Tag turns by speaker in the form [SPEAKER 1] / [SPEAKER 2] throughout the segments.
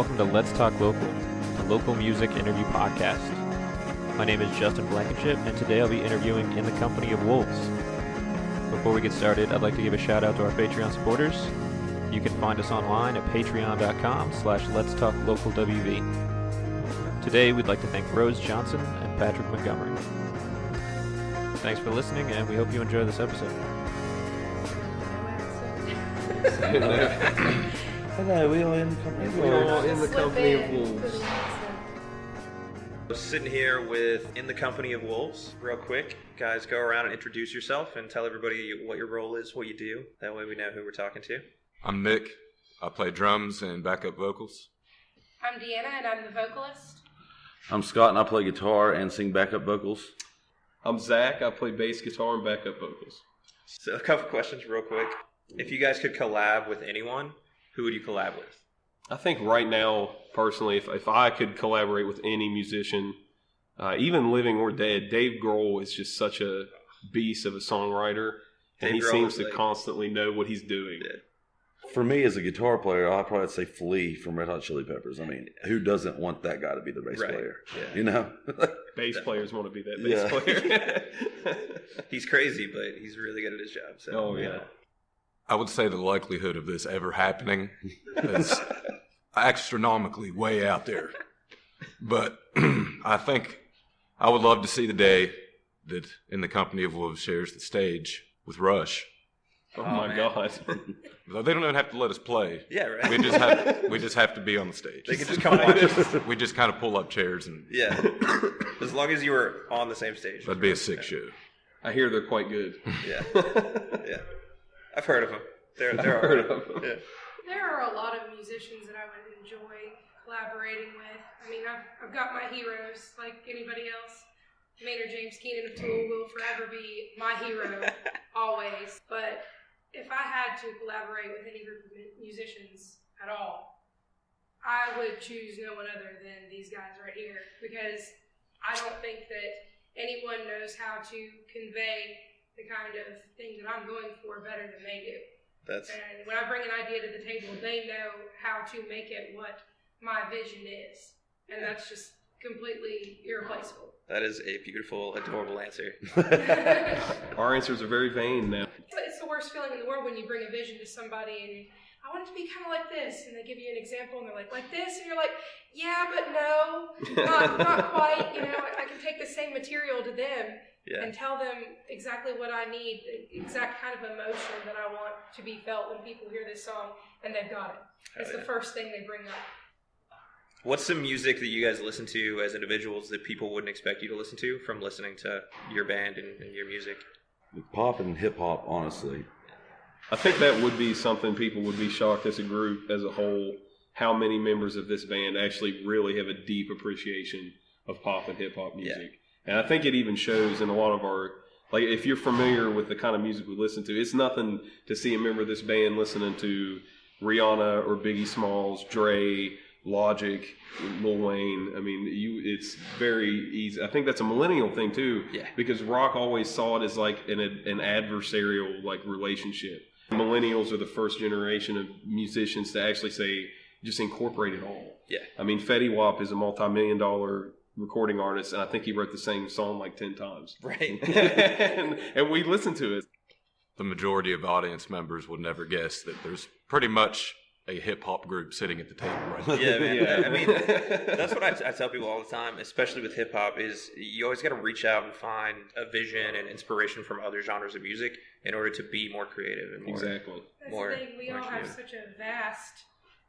[SPEAKER 1] welcome to Let's Talk Local, a local music interview podcast. My name is Justin Blankenship, and today I'll be interviewing In the Company of Wolves. Before we get started, I'd like to give a shout out to our Patreon supporters. You can find us online at patreon.com/letstalklocalwv. Today, we'd like to thank Rose Johnson and Patrick Montgomery. Thanks for listening, and we hope you enjoy this episode.
[SPEAKER 2] Hello, we are in the company of wolves.
[SPEAKER 3] We are in the company of wolves.
[SPEAKER 4] We're sitting here with In the Company of Wolves. Real quick, guys, go around and introduce yourself and tell everybody what your role is, what you do. That way we know who we're talking to.
[SPEAKER 5] I'm Nick. I play drums and backup vocals.
[SPEAKER 6] I'm Deanna, and I'm the vocalist.
[SPEAKER 2] I'm Scott, and I play guitar and sing backup vocals.
[SPEAKER 3] I'm Zach. I play bass guitar and backup vocals.
[SPEAKER 4] So a couple questions real quick. If you guys could collab with anyone, who would you collab with?
[SPEAKER 3] I think right now, personally, if I could collaborate with any musician, even living or dead, Dave Grohl is just such a beast of a songwriter, and he seems to constantly know what he's doing.
[SPEAKER 4] Yeah.
[SPEAKER 2] For me, as a guitar player, I'd probably say Flea from Red Hot Chili Peppers. I mean, who doesn't want that guy to be the bass player?
[SPEAKER 4] Yeah.
[SPEAKER 2] You know?
[SPEAKER 3] Bass players want to be that bass player.
[SPEAKER 4] He's crazy, but he's really good at his job. So,
[SPEAKER 3] oh, yeah.
[SPEAKER 5] I would say the likelihood of this ever happening is astronomically way out there. But I think I would love to see the day that In the Company of Wolves shares the stage with Rush.
[SPEAKER 3] Oh my God.
[SPEAKER 5] They don't even have to let us play.
[SPEAKER 4] Yeah, right.
[SPEAKER 5] We just have to be on the stage.
[SPEAKER 4] They can just come watch us.
[SPEAKER 5] We just kind of pull up chairs and
[SPEAKER 4] Yeah. As long as you were on the same stage.
[SPEAKER 5] that'd be a sick show.
[SPEAKER 3] I hear they're quite good.
[SPEAKER 4] Yeah. Yeah. I've heard of them. They're
[SPEAKER 3] heard of them.
[SPEAKER 4] Yeah.
[SPEAKER 6] There are a lot of musicians that I would enjoy collaborating with. I mean, I've got my heroes, like anybody else. Maynard James Keenan of Tool will forever be my hero, always. But if I had to collaborate with any group of musicians at all, I would choose no one other than these guys right here, because I don't think that anyone knows how to convey the kind of thing that I'm going for better than they do. And when I bring an idea to the table, they know how to make it what my vision is. And that's just completely irreplaceable.
[SPEAKER 4] That is a beautiful, adorable answer.
[SPEAKER 3] Our answers are very vain now.
[SPEAKER 6] It's the worst feeling in the world when you bring a vision to somebody and I want it to be kind of like this, and they give you an example and they're like this, and you're like, yeah, but no, not quite. You know, I can take the same material to them and tell them exactly what I need, the exact kind of emotion that I want to be felt when people hear this song, and they've got it. It's the first thing they bring up.
[SPEAKER 4] What's some music that you guys listen to as individuals that people wouldn't expect you to listen to from listening to your band and your music?
[SPEAKER 2] Pop and hip-hop, honestly.
[SPEAKER 3] I think that would be something people would be shocked as a group, as a whole, how many members of this band actually really have a deep appreciation of pop and hip-hop music. Yeah. And I think it even shows in a lot of our, like, if you're familiar with the kind of music we listen to, it's nothing to see a member of this band listening to Rihanna or Biggie Smalls, Dre, Logic, Lil Wayne. I mean, it's very easy. I think that's a millennial thing too, because rock always saw it as like an adversarial like relationship. Millennials are the first generation of musicians to actually say, just incorporate it all. Yeah. I mean, Fetty Wap is a multi-million-dollar recording artist, and I think he wrote the same song like 10 times.
[SPEAKER 4] Right.
[SPEAKER 3] and we listen to it.
[SPEAKER 5] The majority of audience members would never guess that there's pretty much a hip-hop group sitting at the table right now.
[SPEAKER 4] Yeah, man. Yeah. I mean, that's what I tell people all the time, especially with hip-hop, is you always got to reach out and find a vision and inspiration from other genres of music in order to be more creative and more.
[SPEAKER 3] Exactly.
[SPEAKER 6] That's the thing. We all have such a vast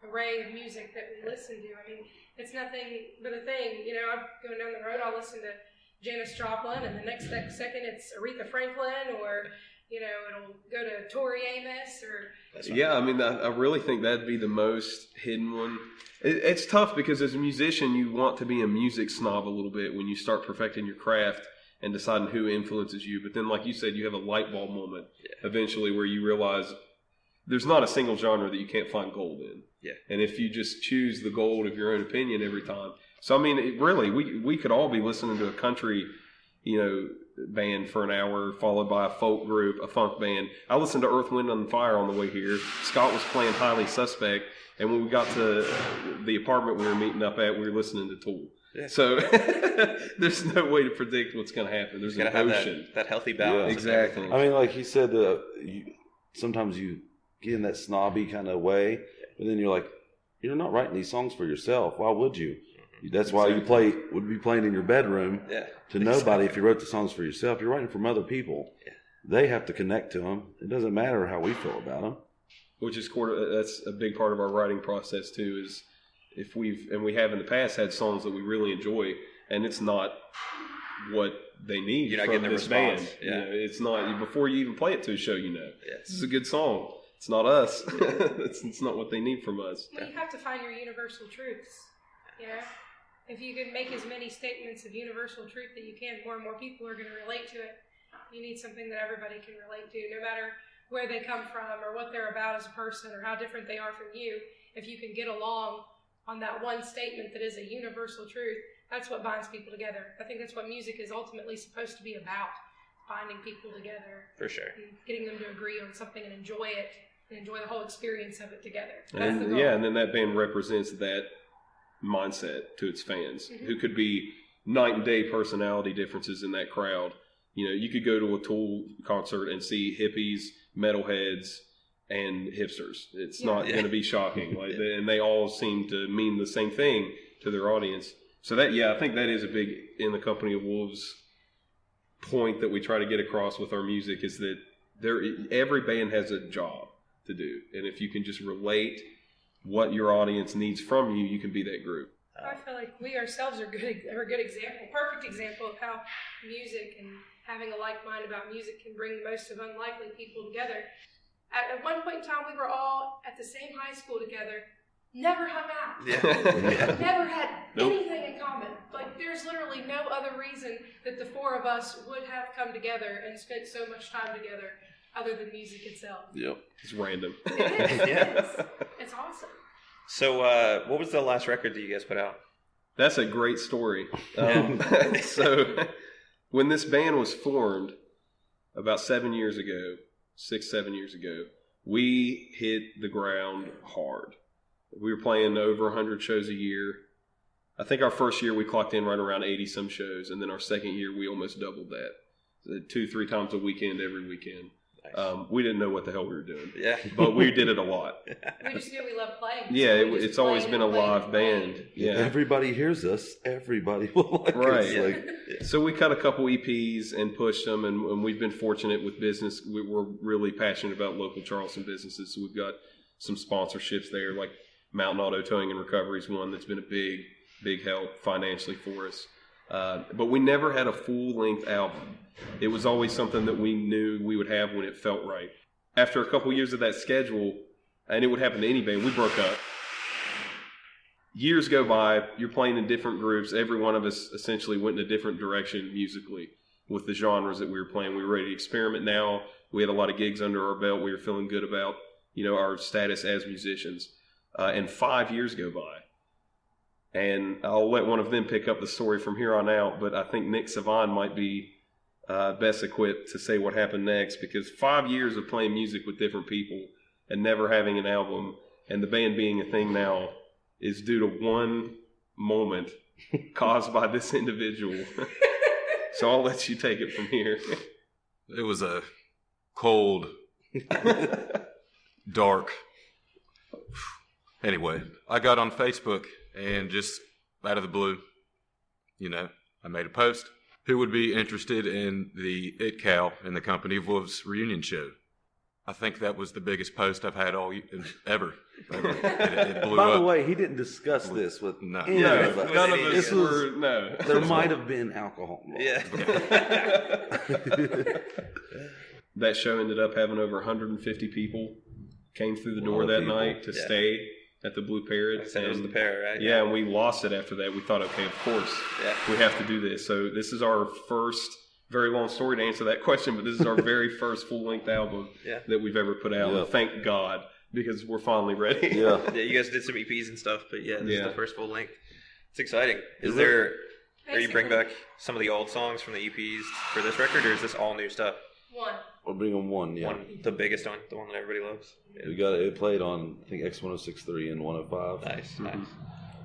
[SPEAKER 6] array of music that we listen to. I mean, it's nothing but a thing. You know, I'm going down the road, I'll listen to Janis Joplin, and the next second it's Aretha Franklin, or you know, it'll go to Tori Amos or...
[SPEAKER 3] Yeah, I mean, I really think that'd be the most hidden one. It's tough because as a musician, you want to be a music snob a little bit when you start perfecting your craft and deciding who influences you. But then, like you said, you have a light bulb moment eventually where you realize there's not a single genre that you can't find gold in. Yeah. And if you just choose the gold of your own opinion every time. So, I mean, really, we could all be listening to a country, you know, band for an hour, followed by a folk group, a funk band. I listened to Earth, Wind and Fire on the way here. Scott was playing Highly Suspect, and when we got to the apartment we were meeting up at, we were listening to Tool.
[SPEAKER 4] Yeah.
[SPEAKER 3] So there's no way to predict what's going to happen. There's an ocean.
[SPEAKER 4] That healthy balance.
[SPEAKER 3] Exactly.
[SPEAKER 2] I mean, like he said, sometimes you get in that snobby kind of way, but then you're like, you're not writing these songs for yourself. Why would you? That's why you would be playing in your bedroom to nobody if you wrote the songs for yourself. You're writing from other people. Yeah. They have to connect to them. It doesn't matter how we feel about them.
[SPEAKER 3] Which is that's a big part of our writing process too. Is if we have in the past had songs that we really enjoy, and it's not what they need.
[SPEAKER 4] You're not
[SPEAKER 3] from
[SPEAKER 4] getting the
[SPEAKER 3] this
[SPEAKER 4] response.
[SPEAKER 3] band.
[SPEAKER 4] Yeah.
[SPEAKER 3] It's not before you even play it to a show. This is a good song. It's not us. it's not what they need from us.
[SPEAKER 6] Well, you have to find your universal truths. If you can make as many statements of universal truth that you can, more and more people are going to relate to it. You need something that everybody can relate to, no matter where they come from or what they're about as a person or how different they are from you. If you can get along on that one statement that is a universal truth, that's what binds people together. I think that's what music is ultimately supposed to be about, binding people together.
[SPEAKER 4] For sure.
[SPEAKER 6] And getting them to agree on something and enjoy it, and enjoy the whole experience of it together. That's the
[SPEAKER 3] And
[SPEAKER 6] goal.
[SPEAKER 3] and then that band represents that mindset to its fans, who could be night and day personality differences in that crowd. You could go to a Tool concert and see hippies, metalheads, and hipsters. It's not going to be shocking. And they all seem to mean the same thing to their audience. So I think that is a big In the Company of Wolves point that we try to get across with our music, is that every band has a job to do. And if you can just relate what your audience needs from you, you can be that group.
[SPEAKER 6] I feel like we ourselves are a good example, perfect example of how music and having a like mind about music can bring the most of unlikely people together. At one point in time, we were all at the same high school together, never hung out, never had anything in common. Like, there's literally no other reason that the four of us would have come together and spent so much time together other than music itself.
[SPEAKER 2] Yep.
[SPEAKER 3] It's random.
[SPEAKER 6] It is. It's awesome.
[SPEAKER 4] So, what was the last record that you guys put out?
[SPEAKER 3] That's a great story. So, when this band was formed about 7 years ago, 6-7 years ago, we hit the ground hard. We were playing over 100 shows a year. I think our first year we clocked in right around 80-some shows, and then our second year we almost doubled that. 2-3 times a weekend, every weekend. Nice. We didn't know what the hell we were doing, but we did it a lot.
[SPEAKER 6] We just knew we loved playing.
[SPEAKER 3] Yeah, it's always been a live band. Yeah,
[SPEAKER 2] everybody hears us. Everybody will like us.
[SPEAKER 3] So we cut a couple EPs and pushed them, and we've been fortunate with business. We're really passionate about local Charleston businesses, so we've got some sponsorships there, like Mountain Auto Towing and Recovery is one that's been a big help financially for us. But we never had a full-length album. It was always something that we knew we would have when it felt right. After a couple years of that schedule, and it would happen to any band, we broke up. Years go by, you're playing in different groups. Every one of us essentially went in a different direction musically with the genres that we were playing. We were ready to experiment now. We had a lot of gigs under our belt. We were feeling good about, our status as musicians. And 5 years go by. And I'll let one of them pick up the story from here on out, but I think Nick Savon might be best equipped to say what happened next, because 5 years of playing music with different people and never having an album and the band being a thing now is due to one moment caused by this individual. So I'll let you take it from here.
[SPEAKER 5] It was a cold, dark. Anyway, I got on Facebook and just out of the blue, I made a post. Who would be interested in the It Cow in the Company of Wolves reunion show? I think that was the biggest post I've had ever. It blew
[SPEAKER 2] By
[SPEAKER 5] up.
[SPEAKER 2] the way, he didn't discuss this with
[SPEAKER 5] No.
[SPEAKER 2] any of us.
[SPEAKER 3] None of us were, no.
[SPEAKER 2] There might have been alcohol involved.
[SPEAKER 3] That show ended up having over 150 people came through the door that night to stay at the Blue Parrot.
[SPEAKER 4] It was the Parrot, right?
[SPEAKER 3] Yeah, and we lost it after that. We thought, okay, of course, we have to do this. So this is our first, very long story to answer that question, but this is our very first full-length album that we've ever put out.
[SPEAKER 2] Yeah.
[SPEAKER 3] Thank God, because we're finally ready.
[SPEAKER 2] Yeah.
[SPEAKER 4] You guys did some EPs and stuff, but this is the first full length. It's exciting. Are you bring back some of the old songs from the EPs for this record, or is this all new stuff?
[SPEAKER 6] One.
[SPEAKER 2] We'll bring them one,
[SPEAKER 4] The biggest one, the one that everybody loves.
[SPEAKER 2] We got it played on, I think, X1063 and 105.
[SPEAKER 4] Nice.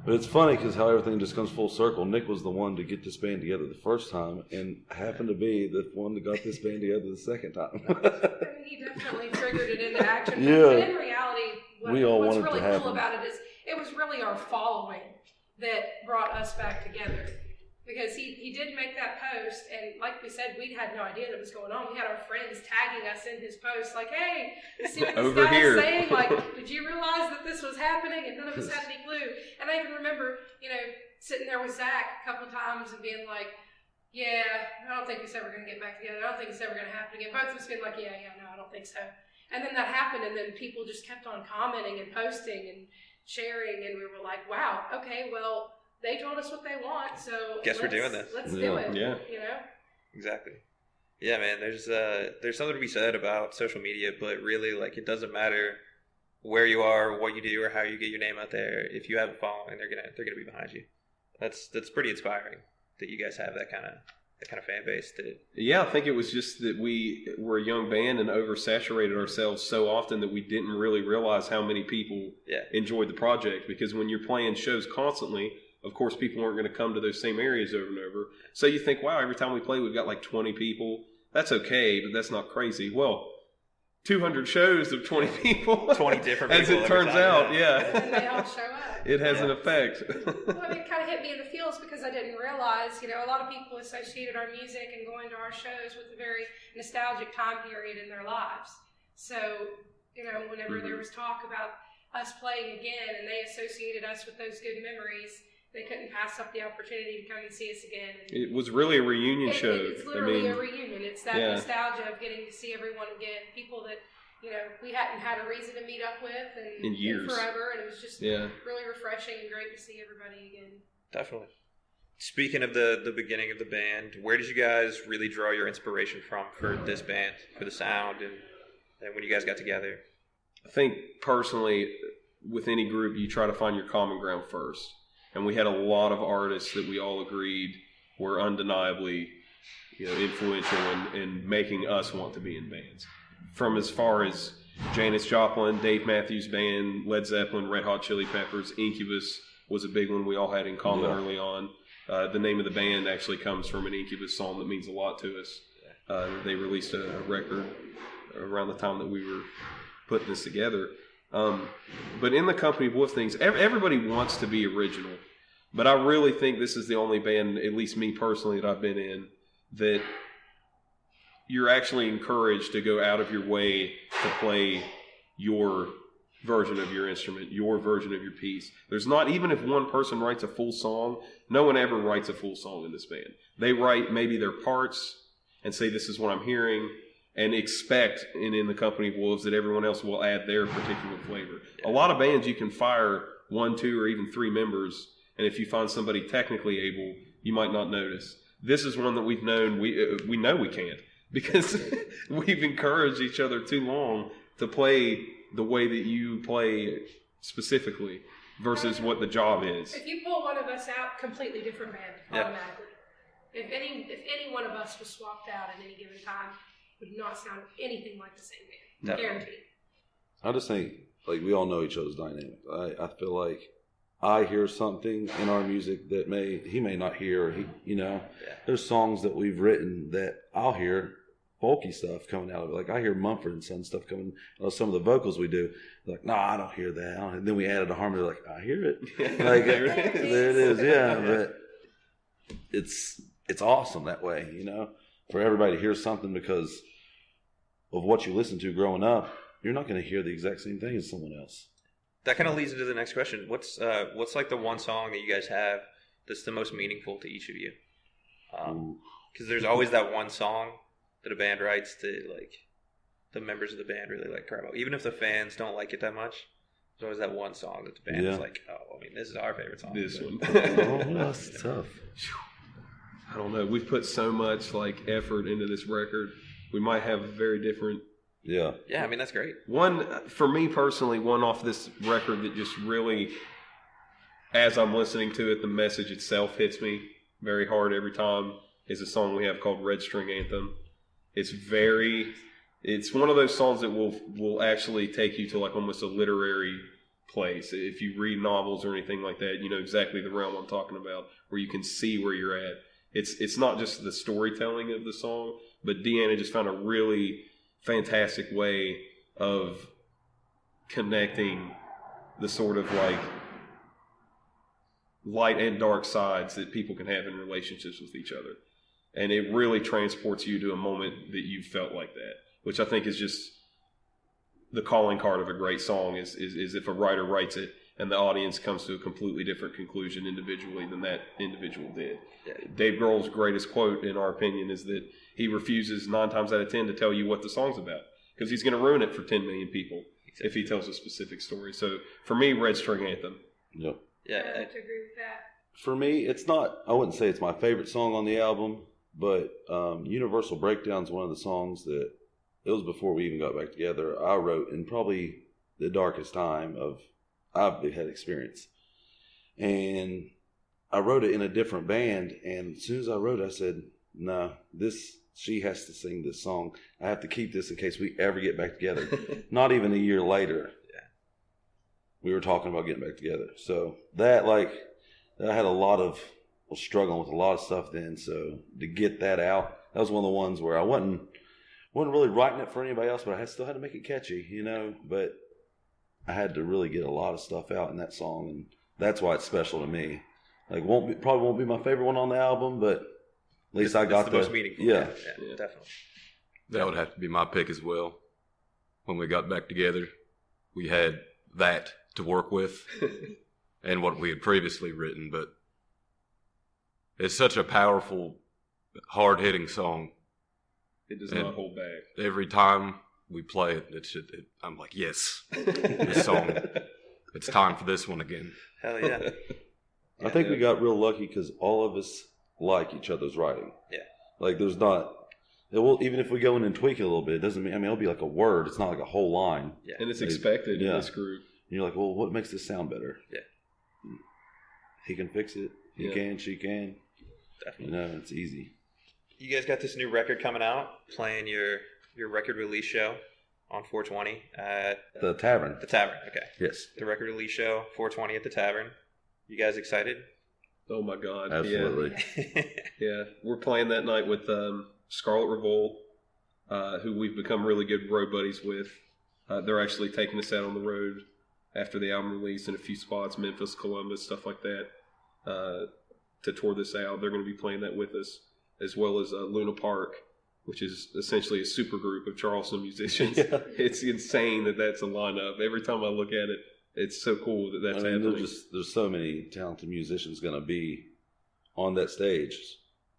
[SPEAKER 2] But it's funny because how everything just comes full circle. Nick was the one to get this band together the first time, and happened to be the one that got this band together the second time.
[SPEAKER 6] I mean, he definitely triggered it into action.
[SPEAKER 2] Yeah.
[SPEAKER 6] But in reality, what's really
[SPEAKER 2] to
[SPEAKER 6] cool about it is it was really our following that brought us back together. Because he did make that post, and like we said, we had no idea that was going on. We had our friends tagging us in his post, like, hey, you see what this
[SPEAKER 3] Over
[SPEAKER 6] guy's
[SPEAKER 3] here.
[SPEAKER 6] saying? Like, did you realize that this was happening? And none of us had any clue. And I even remember, sitting there with Zach a couple times and being like, yeah, I don't think it's ever going to get back together. I don't think it's ever going to happen again. Both of us being like, yeah, no, I don't think so. And then that happened, and then people just kept on commenting and posting and sharing, and we were like, wow, okay, well, they told us what they want, so
[SPEAKER 4] guess we're doing this.
[SPEAKER 6] Let's do it.
[SPEAKER 3] Yeah.
[SPEAKER 4] Exactly. Yeah, man. There's something to be said about social media, but really, like, it doesn't matter where you are, what you do, or how you get your name out there. If you have a following, they're gonna be behind you. That's pretty inspiring that you guys have that kind of fan base.
[SPEAKER 3] Yeah, I think it was just that we were a young band and oversaturated ourselves so often that we didn't really realize how many people enjoyed the project. Because when you're playing shows constantly, of course, people aren't going to come to those same areas over and over. So you think, wow, every time we play, we've got like 20 people. That's okay, but that's not crazy. Well, 200 shows of 20 people.
[SPEAKER 4] 20 different people.
[SPEAKER 3] As it turns out, yeah.
[SPEAKER 6] And they all show up.
[SPEAKER 3] It has an effect.
[SPEAKER 6] Well, I mean, it kind of hit me in the feels because I didn't realize, a lot of people associated our music and going to our shows with a very nostalgic time period in their lives. So, whenever there was talk about us playing again and they associated us with those good memories, they couldn't pass up the opportunity to come and see us again. And
[SPEAKER 3] it was really a reunion show.
[SPEAKER 6] It's literally a reunion. It's that nostalgia of getting to see everyone again. People that, we hadn't had a reason to meet up with in years. Forever. And it was just really refreshing and great to see everybody again.
[SPEAKER 4] Definitely. Speaking of the beginning of the band, where did you guys really draw your inspiration from for this band, for the sound, and when you guys got together?
[SPEAKER 3] I think personally, with any group, you try to find your common ground first. And we had a lot of artists that we all agreed were undeniably, influential in making us want to be in bands. From as far as Janis Joplin, Dave Matthews Band, Led Zeppelin, Red Hot Chili Peppers, Incubus was a big one we all had in common early on. The name of the band actually comes from an Incubus song that means a lot to us. They released a record around the time that we were putting this together. But in the Company of Wolf things, everybody wants to be original. But I really think this is the only band, at least me personally, that I've been in, that you're actually encouraged to go out of your way to play your version of your instrument, your version of your piece. There's not, even if one person writes a full song, no one ever writes a full song in this band. They write maybe their parts and say, this is what I'm hearing, and expect in the Company of Wolves that everyone else will add their particular flavor. A lot of bands you can fire 1, 2, or even 3 members, and if you find somebody technically able, you might not notice. This is one that we've known, we know we can't, because we've encouraged each other too long to play the way that you play specifically versus what the job is.
[SPEAKER 6] If you pull one of us out, completely different band, automatically. If any one of us was swapped out at any given time, would not sound anything like the same band. Guaranteed. I
[SPEAKER 2] just think, like, we all know each other's dynamic. I feel like I hear something in our music that he may not hear. There's songs that we've written that I'll hear folky stuff coming out of it. Like, I hear Mumford & Sons stuff coming out of some of the vocals we do. They're like, I don't hear that. And then we added a harmony. They're like, I hear it. Like, there it is. Yeah, but it's awesome that way, for everybody to hear something because of what you listen to growing up. You're not going to hear the exact same thing as someone else.
[SPEAKER 4] That kind of leads into the next question. What's like the one song that you guys have that's the most meaningful to each of you? Because there's always that one song that a band writes that, like, the members of the band really like cry about. Even if the fans don't like it that much, there's always that one song that the band is like, this is our favorite song.
[SPEAKER 3] This one.
[SPEAKER 2] That's tough.
[SPEAKER 3] I don't know. We've put so much effort into this record. We might have a very different.
[SPEAKER 4] Yeah, I mean, that's great.
[SPEAKER 3] One, for me personally, one off this record that just really, as I'm listening to it, the message itself hits me very hard every time, is a song we have called Red String Anthem. It's one of those songs that will actually take you to almost a literary place. If you read novels or anything like that, you know exactly the realm I'm talking about, where you can see where you're at. It's not just the storytelling of the song, but Deanna just found a really fantastic way of connecting the sort of like light and dark sides that people can have in relationships with each other. And it really transports you to a moment that you felt like that, which I think is just the calling card of a great song is if a writer writes it and the audience comes to a completely different conclusion individually than that individual did. Yeah. Dave Grohl's greatest quote, in our opinion, is that he refuses 9 times out of 10 to tell you what the song's about because he's going to ruin it for 10 million people if he tells a specific story. So for me, Red String Anthem.
[SPEAKER 2] Yep.
[SPEAKER 6] Yeah, I have to agree with that.
[SPEAKER 2] For me, it's not, I wouldn't say it's my favorite song on the album, but Universal Breakdown's one of the songs that, it was before we even got back together, I wrote in probably the darkest time of I've had experience. And I wrote it in a different band, and as soon as I wrote it, I said, no, she has to sing this song. I have to keep this in case we ever get back together. Not even a year later, we were talking about getting back together. So that, I had was struggling with a lot of stuff then. So to get that out, that was one of the ones where I wasn't really writing it for anybody else, but I still had to make it catchy, but I had to really get a lot of stuff out in that song, and that's why it's special to me. Probably won't be my favorite one on the album, but at least I got
[SPEAKER 4] the most meaningful.
[SPEAKER 2] Yeah,
[SPEAKER 4] definitely.
[SPEAKER 5] That would have to be my pick as well. When we got back together, we had that to work with and what we had previously written, but it's such a powerful, hard-hitting song.
[SPEAKER 3] It does not hold back.
[SPEAKER 5] Every time we play it, I'm like, yes, this song. It's time for this one again.
[SPEAKER 4] Hell yeah.
[SPEAKER 2] I think we got real lucky because all of us like each other's writing.
[SPEAKER 4] Yeah.
[SPEAKER 2] There's not, even if we go in and tweak it a little bit, it doesn't mean, it'll be like a word. It's not like a whole line.
[SPEAKER 3] Yeah. And it's expected in this group.
[SPEAKER 2] And you're like, well, what makes this sound better?
[SPEAKER 4] Yeah.
[SPEAKER 2] He can fix it. He can, she can.
[SPEAKER 4] Definitely.
[SPEAKER 2] It's easy.
[SPEAKER 4] You guys got this new record coming out, playing your record release show on 420 at
[SPEAKER 2] the Tavern.
[SPEAKER 4] The Tavern, okay.
[SPEAKER 2] Yes.
[SPEAKER 4] The record release show, 420 at the Tavern. You guys excited?
[SPEAKER 3] Oh my God.
[SPEAKER 2] Absolutely.
[SPEAKER 3] Yeah. We're playing that night with Scarlet Revolt, who we've become really good road buddies with. They're actually taking us out on the road after the album release in a few spots, Memphis, Columbus, stuff like that, to tour this out. They're going to be playing that with us, as well as Luna Park, which is essentially a super group of Charleston musicians. Yeah. It's insane that that's a lineup. Every time I look at it, it's so cool that that's happening.
[SPEAKER 2] There's so many talented musicians going to be on that stage,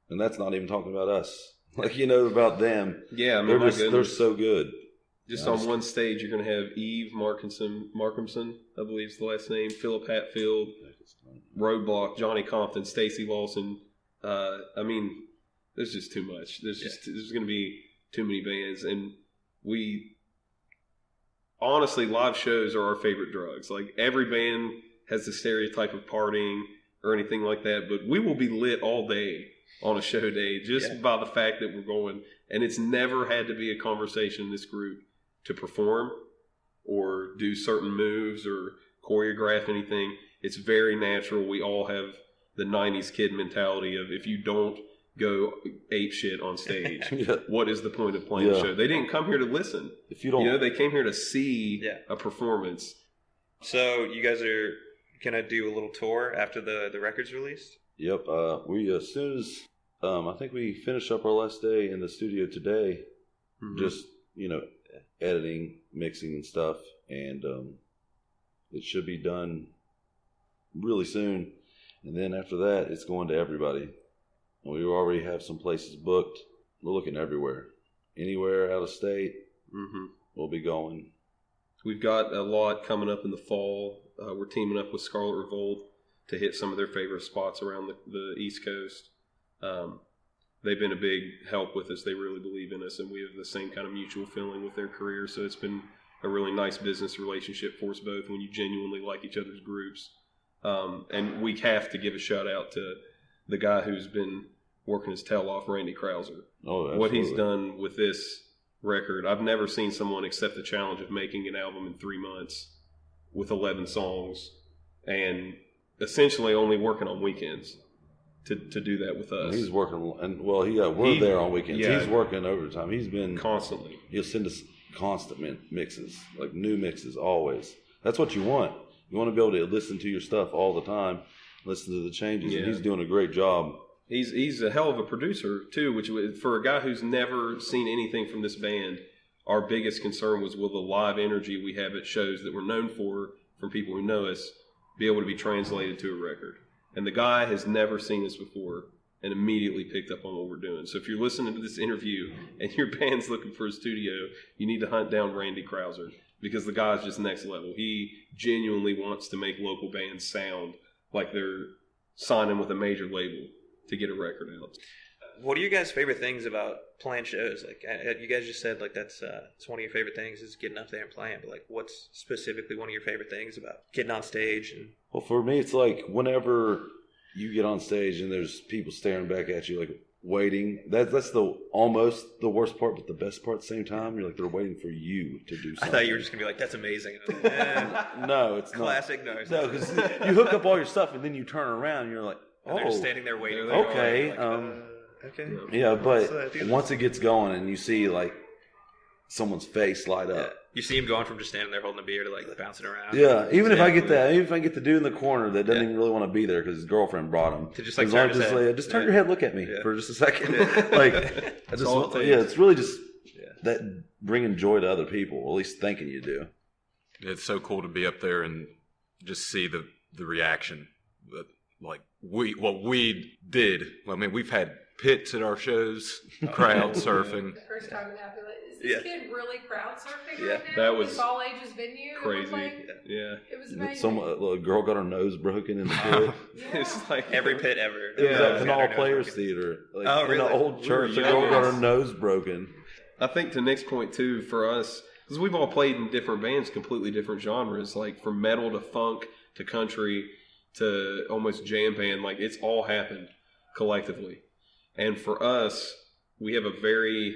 [SPEAKER 2] and that's not even talking about us. About them.
[SPEAKER 3] Yeah,
[SPEAKER 2] they're so good.
[SPEAKER 3] Just on one stage, you're going to have Eve Markinson, I believe is the last name, Philip Hatfield, Roadblock, Johnny Compton, Stacey Lawson. There's just too much. There's going to be too many bands, and honestly, live shows are our favorite drugs. Every band has the stereotype of partying or anything like that, but we will be lit all day on a show day just by the fact that we're going. And it's never had to be a conversation in this group to perform or do certain moves or choreograph anything. It's very natural. We all have the 90s kid mentality of if you don't go ape shit on stage, what is the point of playing the show? They didn't come here to listen. If you don't, they came here to see a performance.
[SPEAKER 4] So you guys are gonna do a little tour after the record's released?
[SPEAKER 2] Yep. We as soon as I think we finished up our last day in the studio today, just editing, mixing, and stuff, and it should be done really soon. And then after that, it's going to everybody. And we already have some places booked. We're looking everywhere. Anywhere out of state, we'll be going.
[SPEAKER 3] We've got a lot coming up in the fall. We're teaming up with Scarlet Revolt to hit some of their favorite spots around the East Coast. They've been a big help with us. They really believe in us, and we have the same kind of mutual feeling with their career. So it's been a really nice business relationship for us both when you genuinely like each other's groups. And we have to give a shout out to the guy who's been working his tail off, Randy Krauser.
[SPEAKER 2] Oh, absolutely.
[SPEAKER 3] What he's done with this record, I've never seen someone accept the challenge of making an album in 3 months with 11 songs and essentially only working on weekends to do that with us.
[SPEAKER 2] He's working, and we're there on weekends.
[SPEAKER 3] Yeah.
[SPEAKER 2] He's working overtime. He's been
[SPEAKER 3] Constantly.
[SPEAKER 2] He'll send us constant mixes, like new mixes, always. That's what you want. You want to be able to listen to your stuff all the time, listen to the changes, and he's doing a great job.
[SPEAKER 3] He's a hell of a producer too, which for a guy who's never seen anything from this band, our biggest concern was, will the live energy we have at shows that we're known for from people who know us be able to be translated to a record? And the guy has never seen us before and immediately picked up on what we're doing. So if you're listening to this interview and your band's looking for a studio, you need to hunt down Randy Krauser, because the guy's just next level. He genuinely wants to make local bands sound like they're signing with a major label to get a record out.
[SPEAKER 4] What are your guys' favorite things about playing shows? Like, you guys just said, like, that's it's one of your favorite things is getting up there and playing. But, like, what's specifically one of your favorite things about getting on stage? And
[SPEAKER 2] Well, for me, it's like whenever you get on stage and there's people staring back at you, like waiting. That's almost the worst part, but the best part at the same time. You're like, they're waiting for you to do something.
[SPEAKER 4] I thought you were just gonna be like, "That's amazing." And I was like,
[SPEAKER 2] No, it's
[SPEAKER 4] classic.
[SPEAKER 2] not.
[SPEAKER 4] No,
[SPEAKER 2] No, because you hook up all your stuff and then you turn around and you're like,
[SPEAKER 4] and they're just standing there waiting.
[SPEAKER 2] okay,
[SPEAKER 4] Okay.
[SPEAKER 2] yeah, but
[SPEAKER 4] So,
[SPEAKER 2] once it gets going and you see like someone's face light up.
[SPEAKER 4] You see him going from just standing there holding a beer to like bouncing around.
[SPEAKER 2] Yeah, even if I get the dude in the corner that doesn't even really want to be there because his girlfriend brought him
[SPEAKER 4] To just, like,
[SPEAKER 2] As long
[SPEAKER 4] turn
[SPEAKER 2] as
[SPEAKER 4] his
[SPEAKER 2] just,
[SPEAKER 4] head.
[SPEAKER 2] like, just turn your head, look at me for just a second. Like I just
[SPEAKER 3] all
[SPEAKER 2] want,
[SPEAKER 3] it takes.
[SPEAKER 2] yeah, it's really just that bringing joy to other people, or at least thinking you do.
[SPEAKER 5] It's so cool to be up there and just see the reaction that what we did. I mean, we've had pits at our shows, crowd surfing.
[SPEAKER 6] The first time it happened, like, is this kid really crowd surfing right now?
[SPEAKER 3] that was
[SPEAKER 6] this all ages venue.
[SPEAKER 3] crazy. Yeah.
[SPEAKER 6] It was amazing.
[SPEAKER 2] Some a girl got her nose broken in the pit.
[SPEAKER 6] Yeah.
[SPEAKER 3] It's like
[SPEAKER 4] Every pit ever.
[SPEAKER 2] It was at an
[SPEAKER 4] Got
[SPEAKER 2] all
[SPEAKER 4] her nose
[SPEAKER 2] players
[SPEAKER 4] broken.
[SPEAKER 2] theater. Like,
[SPEAKER 4] Oh,
[SPEAKER 2] in
[SPEAKER 4] really?
[SPEAKER 2] an old church, a
[SPEAKER 3] We were
[SPEAKER 2] girl got her
[SPEAKER 3] young.
[SPEAKER 2] nose broken.
[SPEAKER 3] I think to Nick's point too, for us, because we've all played in different bands, completely different genres, like from metal to funk to country to almost jam band, like it's all happened collectively. And for us, we have a very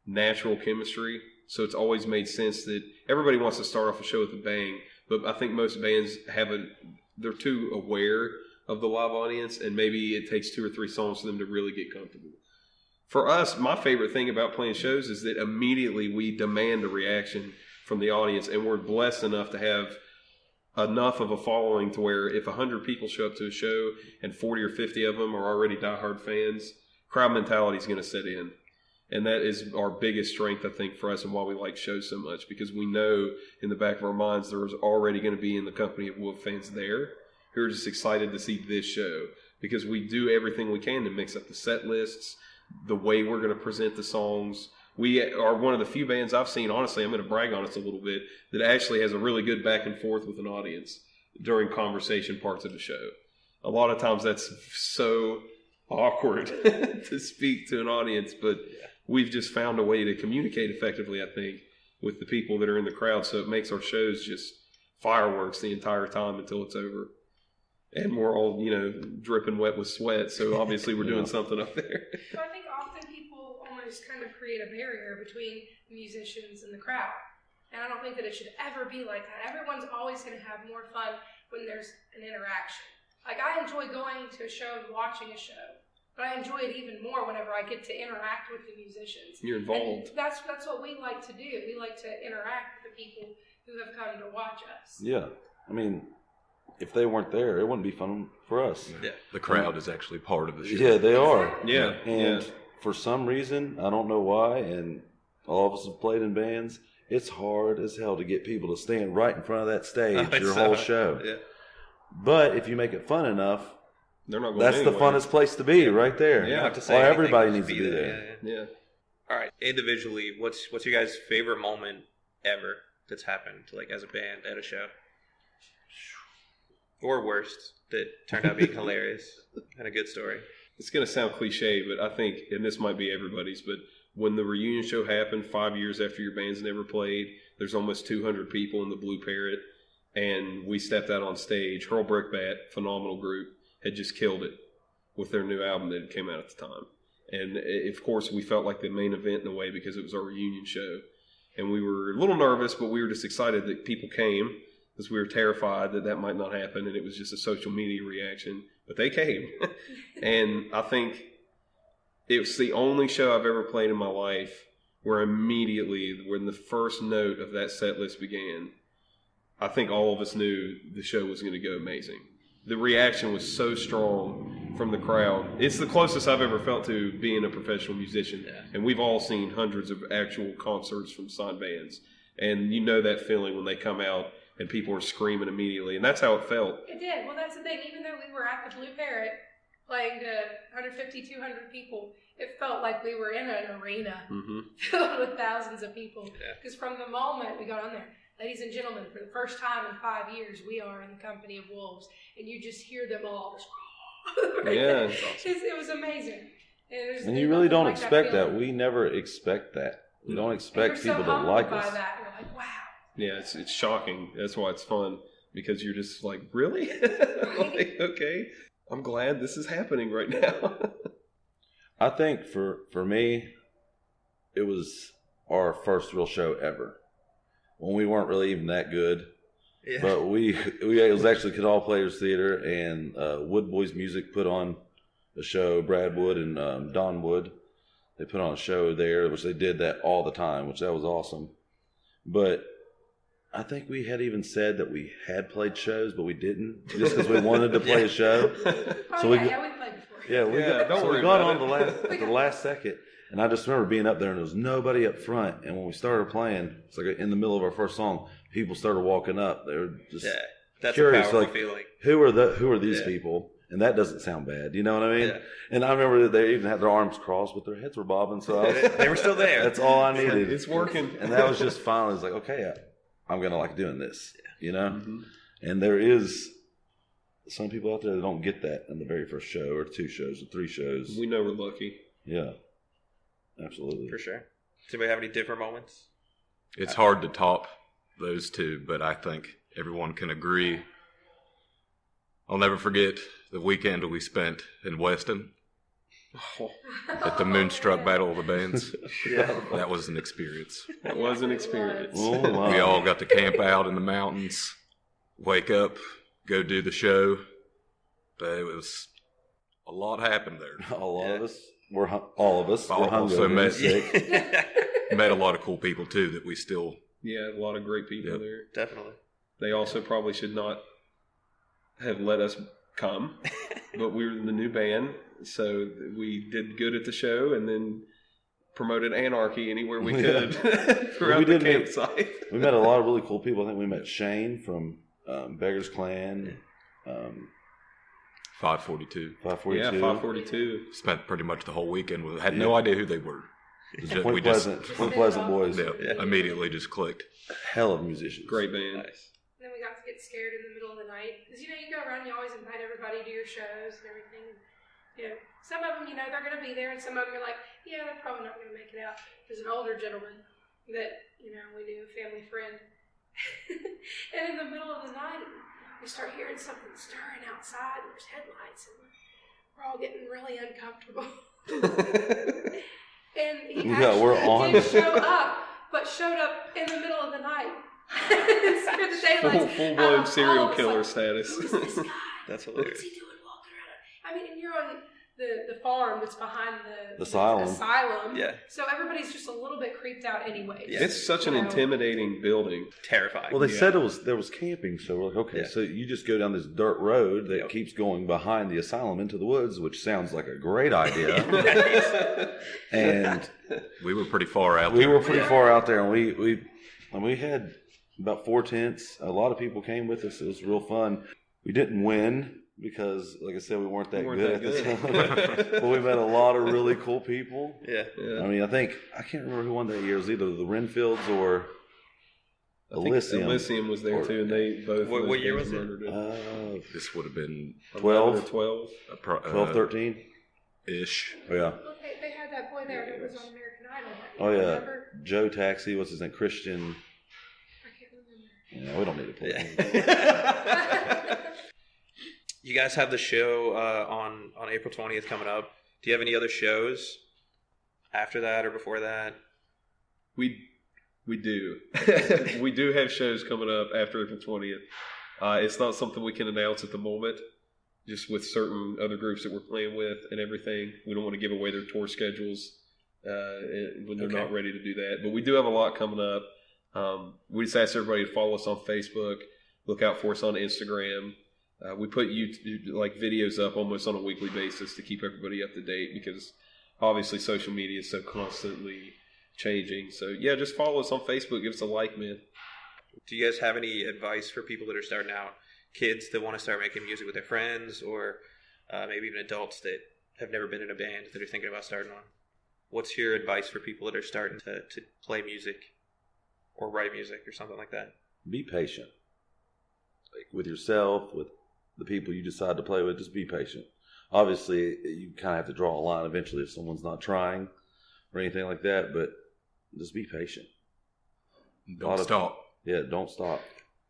[SPEAKER 3] natural chemistry, so it's always made sense that everybody wants to start off a show with a bang, but I think most bands they're too aware of the live audience, and maybe it takes 2 or 3 songs for them to really get comfortable. For us, my favorite thing about playing shows is that immediately we demand a reaction from the audience, and we're blessed enough to have enough of a following to where if 100 people show up to a show and 40 or 50 of them are already diehard fans, crowd mentality is going to set in. And that is our biggest strength, I think, for us and why we like shows so much, because we know in the back of our minds there's already going to be in the company of Wolf fans there who are just excited to see this show, because we do everything we can to mix up the set lists, the way we're going to present the songs. We are one of the few bands I've seen, honestly, I'm going to brag on us a little bit, that actually has a really good back and forth with an audience during conversation parts of the show. A lot of times that's so awkward to speak to an audience, but we've just found a way to communicate effectively, I think, with the people that are in the crowd, so it makes our shows just fireworks the entire time until it's over. And we're all, dripping wet with sweat, so obviously we're doing something up there.
[SPEAKER 6] So I think often people almost kind of create a barrier between musicians and the crowd. And I don't think that it should ever be like that. Everyone's always going to have more fun when there's an interaction. Like, I enjoy going to a show and watching a show, but I enjoy it even more whenever I get to interact with the musicians.
[SPEAKER 3] You're involved.
[SPEAKER 6] And that's what we like to do. We like to interact with the people who have come to watch us.
[SPEAKER 2] Yeah, I mean, if they weren't there, it wouldn't be fun for us.
[SPEAKER 4] Yeah.
[SPEAKER 5] The crowd is actually part of the show.
[SPEAKER 2] Yeah, they are.
[SPEAKER 3] Yeah.
[SPEAKER 2] And for some reason, I don't know why, and all of us have played in bands, it's hard as hell to get people to stand right in front of that stage your whole show.
[SPEAKER 4] Yeah.
[SPEAKER 2] But if you make it fun enough,
[SPEAKER 3] They're not going
[SPEAKER 2] that's the
[SPEAKER 3] anywhere.
[SPEAKER 2] funnest place to be, right there.
[SPEAKER 3] Yeah. You don't have
[SPEAKER 4] to say
[SPEAKER 2] Well,
[SPEAKER 4] anything,
[SPEAKER 2] everybody
[SPEAKER 4] just
[SPEAKER 2] needs to be there.
[SPEAKER 3] Yeah.
[SPEAKER 4] All right. Individually, what's your guys' favorite moment ever that's happened, like, as a band at a show? Or worst, that turned out being hilarious and a good story.
[SPEAKER 3] It's going to sound cliche, but I think, and this might be everybody's, but when the reunion show happened 5 years after your band's never played, there's almost 200 people in the Blue Parrot, and we stepped out on stage. Hurl Brickbat, phenomenal group, had just killed it with their new album that came out at the time. And, of course, we felt like the main event in a way because it was our reunion show. And we were a little nervous, but we were just excited that people came, because we were terrified that might not happen, and it was just a social media reaction. But they came, and I think it was the only show I've ever played in my life where immediately, when the first note of that set list began, I think all of us knew the show was going to go amazing. The reaction was so strong from the crowd. It's the closest I've ever felt to being a professional musician.
[SPEAKER 4] Yeah.
[SPEAKER 3] And we've all seen hundreds of actual concerts from signed bands. And you know that feeling when they come out and people are screaming immediately. And that's how it felt.
[SPEAKER 6] It did. Well, that's the thing. Even though we were at the Blue Parrot playing to 150, 200 people, it felt like we were in an arena filled with thousands of people. Because from the moment we got on there, ladies and gentlemen, for the first time in 5 years, we are in the company of wolves. And you just hear them all.
[SPEAKER 3] Yeah.
[SPEAKER 6] It was amazing.
[SPEAKER 2] And you really don't expect that.
[SPEAKER 6] feeling.
[SPEAKER 2] We never expect that. We don't expect
[SPEAKER 6] And you're
[SPEAKER 2] people
[SPEAKER 6] so
[SPEAKER 2] to
[SPEAKER 6] humbled
[SPEAKER 2] like
[SPEAKER 6] by
[SPEAKER 2] us.
[SPEAKER 6] that. You're like, wow.
[SPEAKER 3] Yeah, it's shocking. That's why it's fun, because you're just like, really? Like, okay, I'm glad this is happening right now.
[SPEAKER 2] I think for me, it was our first real show ever. When we weren't really even that good.
[SPEAKER 4] Yeah.
[SPEAKER 2] But it was actually Cadall Players Theater, and Wood Boys Music put on a show. Brad Wood and Don Wood, they put on a show there, which they did that all the time, which that was awesome. But I think we had even said that we had played shows, but we didn't, just because we wanted to play a show.
[SPEAKER 6] Oh,
[SPEAKER 2] So we
[SPEAKER 6] played before.
[SPEAKER 2] Yeah, we
[SPEAKER 3] don't
[SPEAKER 2] got
[SPEAKER 3] worry
[SPEAKER 2] on
[SPEAKER 3] about
[SPEAKER 2] the last second, and I just remember being up there and there was nobody up front. And when we started playing, it's like in the middle of our first song, people started walking up. They were just
[SPEAKER 4] that's
[SPEAKER 2] curious,
[SPEAKER 4] a powerful
[SPEAKER 2] like,
[SPEAKER 4] feeling.
[SPEAKER 2] who are these people? And that doesn't sound bad, you know what I mean?
[SPEAKER 4] Yeah.
[SPEAKER 2] And I remember that they even had their arms crossed, but their heads were bobbing. So
[SPEAKER 4] They were still there.
[SPEAKER 2] That's all I needed.
[SPEAKER 3] It's working.
[SPEAKER 2] And that was just finally, it's like, okay, I'm gonna like doing this, you know. And there is some people out there that don't get that in the very first show, or 2 shows, or 3 shows.
[SPEAKER 3] We know we're lucky.
[SPEAKER 2] Yeah, absolutely.
[SPEAKER 4] For sure. Does anybody have any different moments?
[SPEAKER 5] It's hard to top those two, but I think everyone can agree. I'll never forget the weekend we spent in Weston at the Moonstruck Battle of the Bands. That was an experience.
[SPEAKER 3] It was an experience.
[SPEAKER 2] Oh, wow.
[SPEAKER 5] We all got to camp out in the mountains, wake up, go do the show. But it was a lot happened there.
[SPEAKER 2] All of us were
[SPEAKER 5] Also
[SPEAKER 2] hungover,
[SPEAKER 5] met-
[SPEAKER 2] sick.
[SPEAKER 5] Met a lot of cool people too that we still.
[SPEAKER 3] Yeah, a lot of great people
[SPEAKER 5] Yep.
[SPEAKER 3] there.
[SPEAKER 4] Definitely.
[SPEAKER 3] They also probably should not have let us come, but we were the new band, so we did good at the show and then promoted anarchy anywhere we could throughout the campsite.
[SPEAKER 2] We met a lot of really cool people. I think we met Shane from Beggars Clan,
[SPEAKER 5] 542.
[SPEAKER 2] 542.
[SPEAKER 3] Yeah, 542.
[SPEAKER 5] Spent pretty much the whole weekend with. Had no idea who they were.
[SPEAKER 2] Point Pleasant boys.
[SPEAKER 5] Immediately just clicked.
[SPEAKER 2] Hell of musicians.
[SPEAKER 3] Great band.
[SPEAKER 4] Nice.
[SPEAKER 6] And then we got to get scared in the middle of the night. Because, you go around, you always invite everybody to your shows and everything. Some of them, they're going to be there, and some of them you're like, yeah, they're probably not going to make it out. There's an older gentleman that, we knew, a family friend. And in the middle of the night, we start hearing something stirring outside, and there's headlights, and we're all getting really uncomfortable. And he did show up, but showed up in the middle of the night. Scared the daylights.
[SPEAKER 3] Full-blown serial killer
[SPEAKER 6] like,
[SPEAKER 3] status.
[SPEAKER 6] Who's this guy?
[SPEAKER 4] That's
[SPEAKER 6] What's
[SPEAKER 4] hilarious.
[SPEAKER 6] he doing walking around? And you're on the farm that's behind the
[SPEAKER 2] asylum.
[SPEAKER 4] Yeah.
[SPEAKER 6] So everybody's just a little bit creeped out anyway.
[SPEAKER 4] Yeah.
[SPEAKER 3] It's such an intimidating building.
[SPEAKER 4] Terrifying.
[SPEAKER 2] Well, they said there was camping, so we're like, okay, so you just go down this dirt road that keeps going behind the asylum into the woods, which sounds like a great idea. And
[SPEAKER 5] We were pretty far out
[SPEAKER 2] we
[SPEAKER 5] there.
[SPEAKER 2] were pretty far out there, and we had about 4 tents. A lot of people came with us. It was real fun. We didn't win because, like I said, we weren't that good at the time. But we met a lot of really cool people.
[SPEAKER 4] Yeah.
[SPEAKER 2] I mean, I can't remember who won that year. It was either the Renfields or Elysium.
[SPEAKER 3] Elysium was there too, and they both.
[SPEAKER 4] What year was it?
[SPEAKER 3] murdered it?
[SPEAKER 5] This would have been
[SPEAKER 2] 12,
[SPEAKER 3] 12.
[SPEAKER 2] 12, 13.
[SPEAKER 5] Ish.
[SPEAKER 2] Oh, yeah.
[SPEAKER 6] Well, they had that boy there that was on American Idol.
[SPEAKER 2] Oh, yeah.
[SPEAKER 6] Remember?
[SPEAKER 2] Joe Taxi, what's his name? Christian.
[SPEAKER 6] I can't remember.
[SPEAKER 2] Yeah, we don't need to play him.
[SPEAKER 4] You guys have the show on April 20th coming up. Do you have any other shows after that or before that?
[SPEAKER 3] We We do. We do have shows coming up after April 20th. It's not something we can announce at the moment, just with certain other groups that we're playing with and everything. We don't want to give away their tour schedules when they're not ready to do that. But we do have a lot coming up. We just ask everybody to follow us on Facebook. Look out for us on Instagram. We put videos up almost on a weekly basis to keep everybody up to date because obviously social media is so constantly changing. So yeah, just follow us on Facebook. Give us a like, man.
[SPEAKER 4] Do you guys have any advice for people that are starting out, kids that want to start making music with their friends, or maybe even adults that have never been in a band that are thinking about starting one? What's your advice for people that are starting to play music or write music or something like that?
[SPEAKER 2] Be patient. Like with yourself, with the people you decide to play with, just be patient. Obviously, you kind of have to draw a line eventually if someone's not trying or anything like that, but just be patient.
[SPEAKER 5] Don't stop.
[SPEAKER 2] Yeah, don't stop.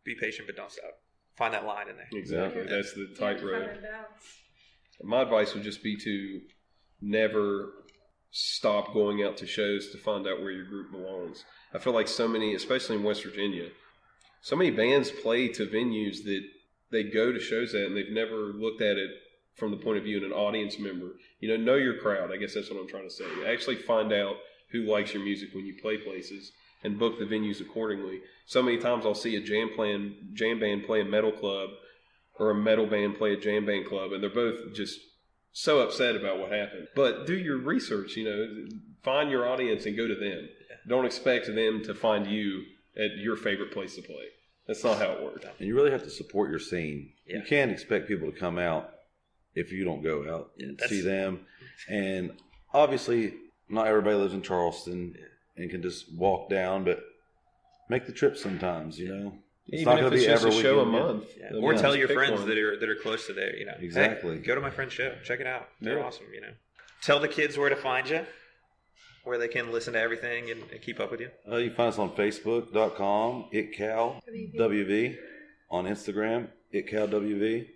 [SPEAKER 4] Be patient, but don't stop. Find that line in there.
[SPEAKER 3] Exactly.
[SPEAKER 2] Yeah.
[SPEAKER 3] That's the tightroad.
[SPEAKER 6] Find that balance.
[SPEAKER 3] My advice would just be to never stop going out to shows to find out where your group belongs. I feel like so many, especially in West Virginia, so many bands play to venues that they go to shows at and they've never looked at it from the point of view of an audience member. Know your crowd. I guess that's what I'm trying to say. Actually find out who likes your music when you play places and book the venues accordingly. So many times I'll see a jam band play a metal club or a metal band play a jam band club, and they're both just so upset about what happened. But do your research, find your audience and go to them. Don't expect them to find you at your favorite place to play. That's not how it works.
[SPEAKER 2] And you really have to support your scene.
[SPEAKER 4] Yeah.
[SPEAKER 2] You can't expect people to come out if you don't go out and see them. And obviously, not everybody lives in Charleston and can just walk down, but make the trip sometimes, It's
[SPEAKER 3] Even
[SPEAKER 2] not
[SPEAKER 3] if
[SPEAKER 2] going to
[SPEAKER 3] it's
[SPEAKER 2] be
[SPEAKER 3] just
[SPEAKER 2] every
[SPEAKER 3] a show a
[SPEAKER 2] weekend.
[SPEAKER 3] month.
[SPEAKER 4] Yeah. Or tell
[SPEAKER 3] just
[SPEAKER 4] your
[SPEAKER 3] pick
[SPEAKER 4] friends
[SPEAKER 3] one.
[SPEAKER 4] that are close to there,
[SPEAKER 2] Exactly.
[SPEAKER 4] Hey, go to my friend's show. Check it out. They're
[SPEAKER 3] Yeah.
[SPEAKER 4] awesome, Tell the kids where to find you, where they can listen to everything and keep up with you.
[SPEAKER 2] You can find us on Facebook.com, ItCalWV, on Instagram, ItCalWV,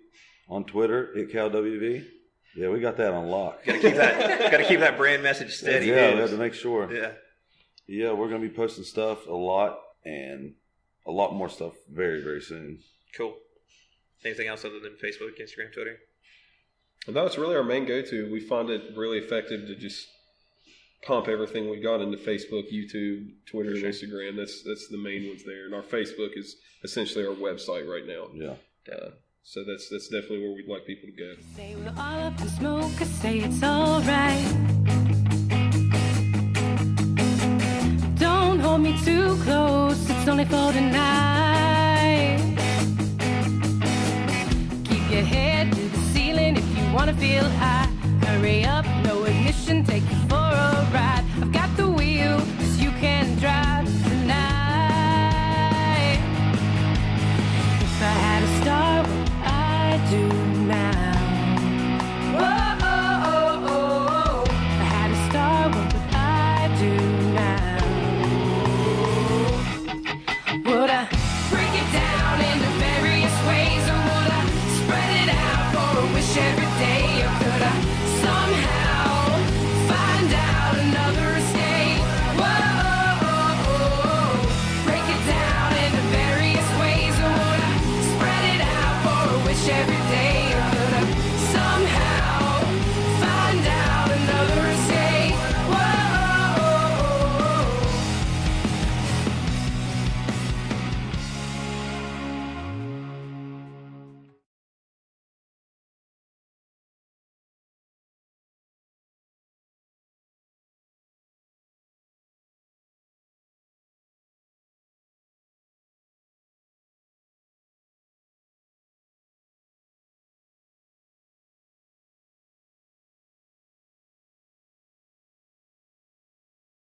[SPEAKER 2] on Twitter, ItCalWV. Yeah, we got that on lock.
[SPEAKER 4] Got to keep that brand message steady.
[SPEAKER 2] Yeah, we have to make sure.
[SPEAKER 4] Yeah.
[SPEAKER 2] Yeah, we're going to be posting stuff a lot and a lot more stuff very, very soon.
[SPEAKER 4] Cool. Anything else other than Facebook, Instagram, Twitter?
[SPEAKER 3] And that's really our main go-to. We find it really effective to just pump everything we got into Facebook, YouTube, Twitter, and Instagram. That's the main ones there. And our Facebook is essentially our website right now.
[SPEAKER 2] Yeah.
[SPEAKER 3] So that's definitely where we'd like people to go.
[SPEAKER 7] Say we're all up in smoke, I say it's alright. Don't hold me too close, it's only for tonight. Keep your head to the ceiling if you wanna feel high. Hurry up, no ignition, take your